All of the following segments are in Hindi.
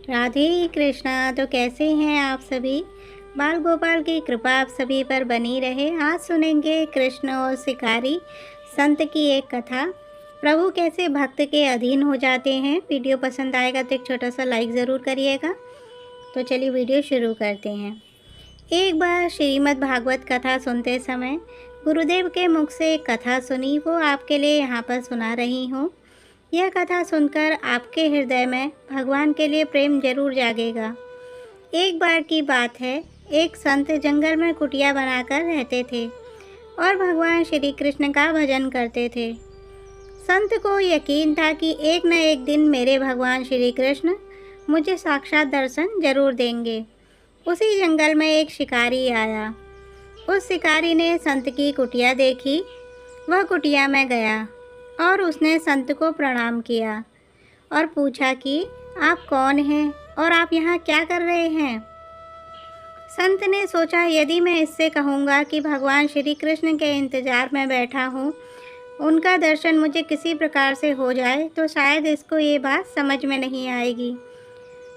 राधे कृष्णा। तो कैसे हैं आप सभी। बाल गोपाल की कृपा आप सभी पर बनी रहे। आज सुनेंगे कृष्ण और शिकारी संत की एक कथा। प्रभु कैसे भक्त के अधीन हो जाते हैं। वीडियो पसंद आएगा तो एक छोटा सा लाइक ज़रूर करिएगा। तो चलिए वीडियो शुरू करते हैं। एक बार श्रीमद् भागवत कथा सुनते समय गुरुदेव के मुख से एक कथा सुनी, वो आपके लिए यहाँ पर सुना रही हूँ। यह कथा सुनकर आपके हृदय में भगवान के लिए प्रेम जरूर जागेगा। एक बार की बात है, एक संत जंगल में कुटिया बनाकर रहते थे और भगवान श्री कृष्ण का भजन करते थे। संत को यकीन था कि एक न एक दिन मेरे भगवान श्री कृष्ण मुझे साक्षात दर्शन जरूर देंगे। उसी जंगल में एक शिकारी आया। उस शिकारी ने संत की कुटिया देखी। वह कुटिया में गया और उसने संत को प्रणाम किया और पूछा कि आप कौन हैं और आप यहाँ क्या कर रहे हैं। संत ने सोचा, यदि मैं इससे कहूँगा कि भगवान श्री कृष्ण के इंतज़ार में बैठा हूँ, उनका दर्शन मुझे किसी प्रकार से हो जाए तो शायद इसको ये बात समझ में नहीं आएगी।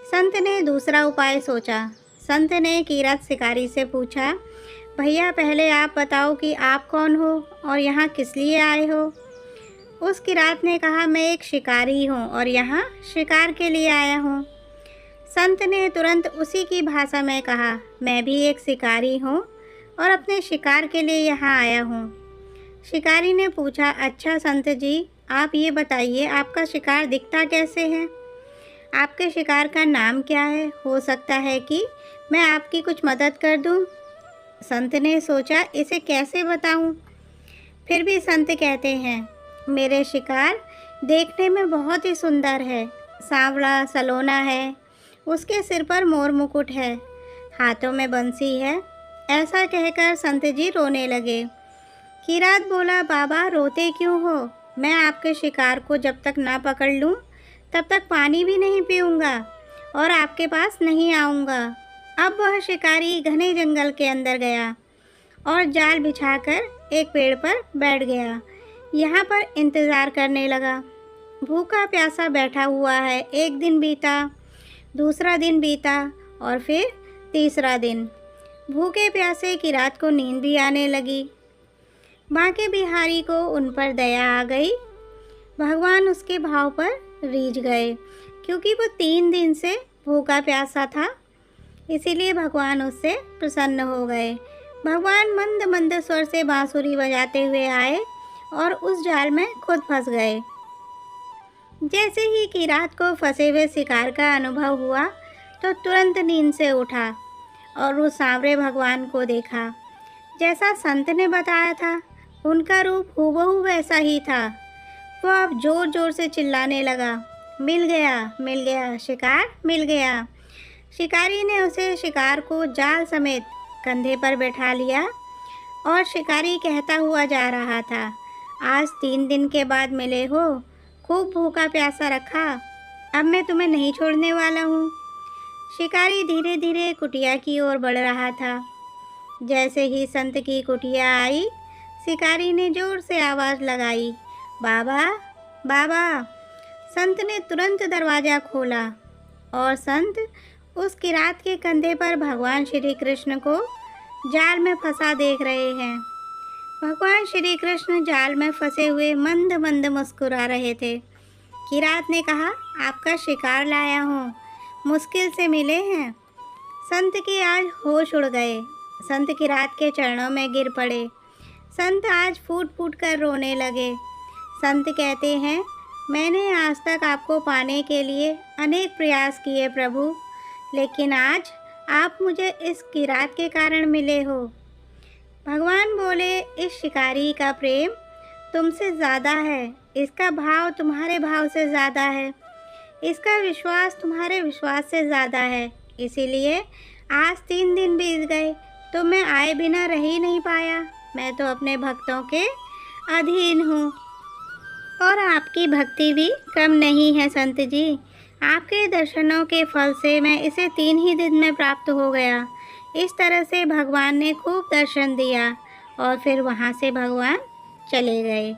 संत ने दूसरा उपाय सोचा। संत ने किरात शिकारी से पूछा, भैया पहले आप बताओ कि आप कौन हो और यहाँ किस लिए आए हो। उस किरात ने कहा, मैं एक शिकारी हूँ और यहाँ शिकार के लिए आया हूँ। संत ने तुरंत उसी की भाषा में कहा, मैं भी एक शिकारी हूँ और अपने शिकार के लिए यहाँ आया हूँ। शिकारी ने पूछा, अच्छा संत जी, आप ये बताइए आपका शिकार दिखता कैसे है, आपके शिकार का नाम क्या है, हो सकता है कि मैं आपकी कुछ मदद कर दूँ। संत ने सोचा, इसे कैसे बताऊँ। फिर भी संत कहते हैं, मेरे शिकार देखने में बहुत ही सुंदर है, सांवला सलोना है, उसके सिर पर मोर मुकुट है, हाथों में बंसी है। ऐसा कहकर संत जी रोने लगे। किरात बोला, बाबा रोते क्यों हो, मैं आपके शिकार को जब तक ना पकड़ लूँ तब तक पानी भी नहीं पीऊँगा और आपके पास नहीं आऊँगा। अब वह शिकारी घने जंगल के अंदर गया और जाल बिछाकर एक पेड़ पर बैठ गया। यहाँ पर इंतज़ार करने लगा। भूखा प्यासा बैठा हुआ है। एक दिन बीता, दूसरा दिन बीता और फिर तीसरा दिन। भूखे प्यासे किरात को नींद भी आने लगी। बांके बिहारी को उन पर दया आ गई। भगवान उसके भाव पर रीझ गए, क्योंकि वो 3 दिन से भूखा प्यासा था, इसीलिए भगवान उससे प्रसन्न हो गए। भगवान मंद मंद स्वर से बांसुरी बजाते हुए आए और उस जाल में खुद फंस गए। जैसे ही किरात को फंसे हुए शिकार का अनुभव हुआ तो तुरंत नींद से उठा और उस सांवरे भगवान को देखा। जैसा संत ने बताया था, उनका रूप हूबहू वैसा ही था। वह अब जोर जोर से चिल्लाने लगा, मिल गया शिकार मिल गया। शिकारी ने उसे शिकार को जाल समेत कंधे पर बैठा लिया और शिकारी कहता हुआ जा रहा था, आज 3 दिन के बाद मिले हो, खूब भूखा प्यासा रखा, अब मैं तुम्हें नहीं छोड़ने वाला हूँ। शिकारी धीरे धीरे कुटिया की ओर बढ़ रहा था। जैसे ही संत की कुटिया आई, शिकारी ने जोर से आवाज़ लगाई, बाबा बाबा। संत ने तुरंत दरवाज़ा खोला और संत उस किरात के कंधे पर भगवान श्री कृष्ण को जाल में फंसा देख रहे हैं। भगवान श्री कृष्ण जाल में फंसे हुए मंद मंद मुस्कुरा रहे थे। किरात ने कहा, आपका शिकार लाया हूँ, मुश्किल से मिले हैं। संत के आज होश उड़ गए। संत किरात के चरणों में गिर पड़े। संत आज फूट फूट कर रोने लगे। संत कहते हैं, मैंने आज तक आपको पाने के लिए अनेक प्रयास किए प्रभु, लेकिन आज आप मुझे इस किरात के कारण मिले हो। भगवान बोले, इस शिकारी का प्रेम तुमसे ज़्यादा है, इसका भाव तुम्हारे भाव से ज़्यादा है, इसका विश्वास तुम्हारे विश्वास से ज़्यादा है। इसीलिए आज 3 दिन बीत गए तो मैं आए बिना रह ही नहीं पाया। मैं तो अपने भक्तों के अधीन हूँ और आपकी भक्ति भी कम नहीं है संत जी। आपके दर्शनों के फल से मैं इसे 3 ही दिन में प्राप्त हो गया। इस तरह से भगवान ने खूब दर्शन दिया और फिर वहाँ से भगवान चले गए।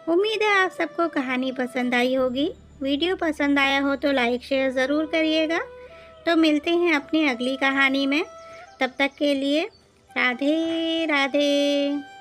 उम्मीद है आप सबको कहानी पसंद आई होगी। वीडियो पसंद आया हो तो लाइक शेयर ज़रूर करिएगा। तो मिलते हैं अपनी अगली कहानी में। तब तक के लिए राधे राधे।